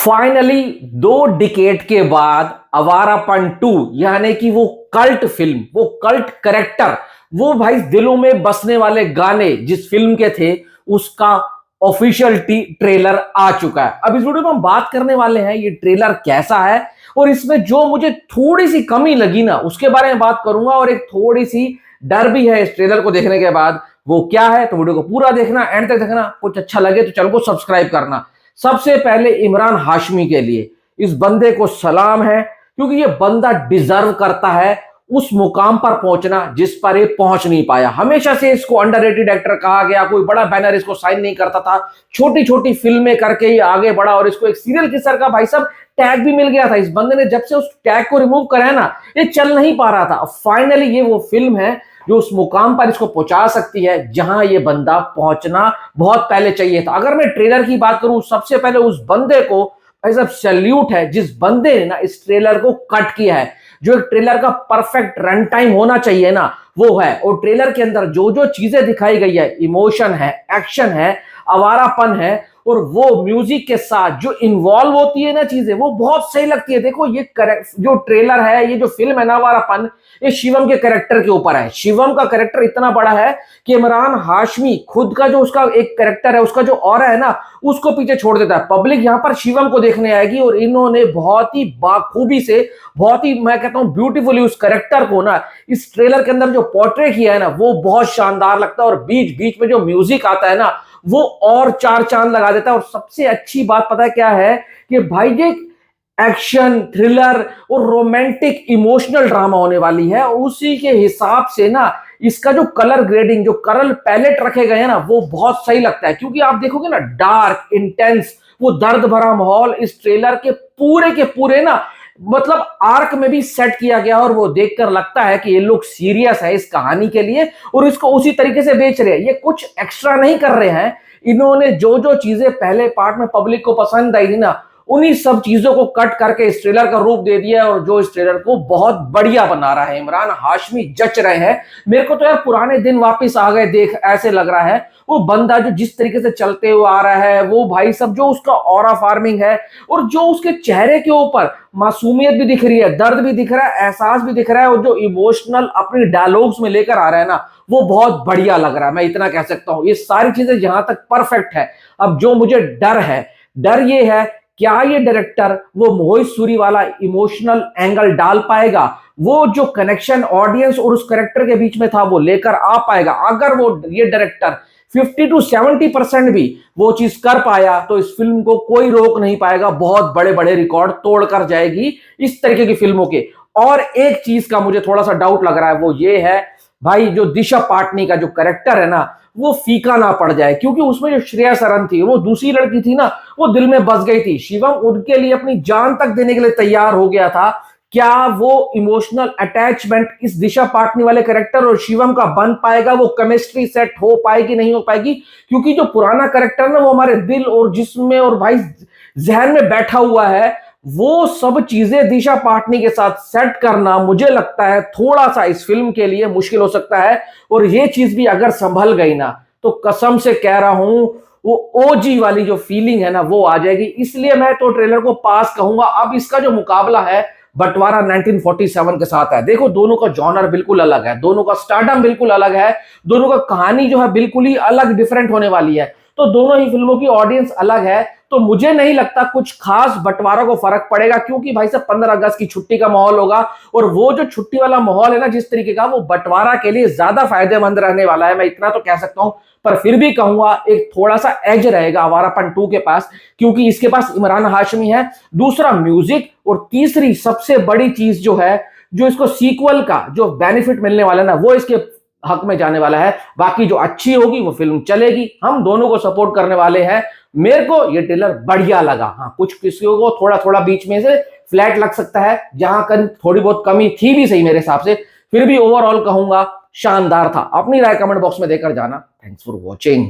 Finally 2 decade के बाद आवारापन 2 यानी कि वो कल्ट फिल्म, वो कल्ट कैरेक्टर, वो भाई दिलों में बसने वाले गाने जिस फिल्म के थे उसका ऑफिशियल ट्रेलर आ चुका है। अब इस वीडियो में हम बात करने वाले हैं ये ट्रेलर कैसा है और इसमें जो मुझे थोड़ी सी कमी लगी ना उसके बारे में बात करूंगा और एक थोड़ी सी डर भी है इस ट्रेलर को देखने के बाद। वो क्या है तो वीडियो को पूरा देखना, एंड तक देखना। कुछ अच्छा लगे तो चैनल को सब्सक्राइब करना। सबसे पहले इमरान हाशमी के लिए इस बंदे को सलाम है, क्योंकि ये बंदा डिजर्व करता है उस मुकाम पर पहुंचना जिस पर ये पहुंच नहीं पाया। हमेशा से इसको अंडररेटेड एक्टर कहा गया, कोई बड़ा बैनर इसको साइन नहीं करता था, छोटी छोटी फिल्में करके ये आगे बढ़ा और इसको एक सीरियल किसर का भाई साहब टैग भी मिल गया था। इस बंदे ने जब से उस टैग को रिमूव करा ना ये चल नहीं पा रहा था। फाइनली ये वो फिल्म है जो उस मुकाम पर इसको पहुंचा सकती है जहां ये बंदा पहुंचना बहुत पहले चाहिए था। अगर मैं ट्रेलर की बात करूं सबसे पहले उस बंदे को भाई साहब सैल्यूट है जिस बंदे ने ना इस ट्रेलर को कट किया है। जो एक ट्रेलर का परफेक्ट रन टाइम होना चाहिए ना वो है, और ट्रेलर के अंदर जो जो चीजें दिखाई गई है, इमोशन है, एक्शन है, आवारापन है, और वो म्यूजिक के साथ जो इन्वॉल्व होती है ना चीजें, वो बहुत सही लगती है। देखो ये जो ट्रेलर है, ये जो फिल्म है ना आवारापन, ये शिवम के कैरेक्टर के ऊपर है। शिवम का कैरेक्टर इतना बड़ा है कि इमरान हाशमी खुद का जो उसका एक कैरेक्टर है, उसका जो ऑरा है ना उसको पीछे छोड़ देता है। पब्लिक यहां पर शिवम को देखने आएगी और इन्होंने बहुत ही बाखूबी से, बहुत ही मैं कहता हूं ब्यूटीफुली उस कैरेक्टर को ना इस ट्रेलर के अंदर जो पोर्ट्रे किया है ना वो बहुत शानदार लगता है। और बीच बीच में जो म्यूजिक आता है ना वो और चार चांद लगा देता है। और सबसे अच्छी बात पता है क्या है कि भाई ये एक्शन, थ्रिलर और रोमांटिक इमोशनल ड्रामा होने वाली है। उसी के हिसाब से ना इसका जो कलर ग्रेडिंग, जो कलर पैलेट रखे गए हैं ना वो बहुत सही लगता है। क्योंकि आप देखोगे ना डार्क, इंटेंस, वो दर्द भरा माहौल इस ट्रेलर के पूरे ना मतलब आर्क में भी सेट किया गया और वो देखकर लगता है कि ये लोग सीरियस है इस कहानी के लिए और इसको उसी तरीके से बेच रहे हैं। ये कुछ एक्स्ट्रा नहीं कर रहे हैं। इन्होंने जो जो चीजें पहले पार्ट में पब्लिक को पसंद आई थी ना उन्हीं सब चीजों को कट करके इस ट्रेलर का रूप दे दिया है और जो इस ट्रेलर को बहुत बढ़िया बना रहा है। इमरान हाशमी जच रहे हैं। मेरे को तो यार पुराने दिन वापस आ गए देख ऐसे लग रहा है। वो बंदा जो जिस तरीके से चलते हुए आ रहा है, वो भाई सब जो उसका ऑरा फार्मिंग है और जो उसके चेहरे के ऊपर मासूमियत भी दिख रही है, दर्द भी दिख रहा है, एहसास भी दिख रहा है, और जो इमोशनल अपनी डायलॉग्स में लेकर आ रहा है ना वो बहुत बढ़िया लग रहा है। मैं इतना कह सकता हूं, ये सारी चीजें जहां तक परफेक्ट है। अब जो मुझे डर ये है, क्या ये डायरेक्टर वो मोहित सूरी वाला इमोशनल एंगल डाल पाएगा, वो जो कनेक्शन ऑडियंस और उस कैरेक्टर के बीच में था वो लेकर आ पाएगा। अगर वो ये डायरेक्टर 50 to 70% भी वो चीज कर पाया तो इस फिल्म को कोई रोक नहीं पाएगा। बहुत बड़े बड़े रिकॉर्ड तोड़कर जाएगी इस तरीके की फिल्मों के। और एक चीज का मुझे थोड़ा सा डाउट लग रहा है, वो ये है भाई जो दिशा पाटनी का जो कैरेक्टर है ना वो फीका ना पड़ जाए। क्योंकि उसमें जो श्रेया सरन थी, वो दूसरी लड़की थी ना, वो दिल में बस गई थी। शिवम उनके लिए अपनी जान तक देने के लिए तैयार हो गया था। क्या वो इमोशनल अटैचमेंट इस दिशा पाटनी वाले कैरेक्टर और शिवम का बन पाएगा? वो केमिस्ट्री सेट हो पाएगी, नहीं हो पाएगी? क्योंकि जो पुराना कैरेक्टर ना वो हमारे दिल और जिस्म में और भाई जहन में बैठा हुआ है, वो सब चीजें दिशा पाटनी के साथ सेट करना मुझे लगता है थोड़ा सा इस फिल्म के लिए मुश्किल हो सकता है। और ये चीज भी अगर संभल गई ना तो कसम से कह रहा हूं वो ओजी वाली जो फीलिंग है ना वो आ जाएगी। इसलिए मैं तो ट्रेलर को पास कहूंगा। अब इसका जो मुकाबला है बंटवारा 1947 के साथ है। देखो दोनों का जॉनर बिल्कुल अलग है, दोनों का स्टारडम बिल्कुल अलग है, दोनों का कहानी जो है बिल्कुल ही अलग डिफरेंट होने वाली है। तो दोनों ही फिल्मों की ऑडियंस अलग है। तो मुझे नहीं लगता कुछ खास बंटवारा को फर्क पड़ेगा, क्योंकि भाई साहब 15 अगस्त की छुट्टी का माहौल होगा और वो जो छुट्टी वाला माहौल है ना जिस तरीके का, वो बंटवारा के लिए ज्यादा फायदेमंद रहने वाला है। मैं इतना तो कह सकता हूं। पर फिर भी कहूंगा एक थोड़ा सा एज रहेगा आवारापन 2 के पास, क्योंकि इसके पास इमरान हाशमी है, दूसरा म्यूजिक, और तीसरी सबसे बड़ी चीज जो है, जो इसको सीक्वल का जो बेनिफिट मिलने वाला है ना वो इसके हक में जाने वाला है। बाकी जो अच्छी होगी वो फिल्म चलेगी। हम दोनों को सपोर्ट करने वाले हैं। मेरे को ये ट्रेलर बढ़िया लगा। हाँ, कुछ किसी को थोड़ा थोड़ा बीच में से फ्लैट लग सकता है, जहां थोड़ी बहुत कमी थी भी सही मेरे हिसाब से, फिर भी ओवरऑल कहूंगा शानदार था। अपनी राय कमेंट बॉक्स में देकर जाना। Thanks for watching.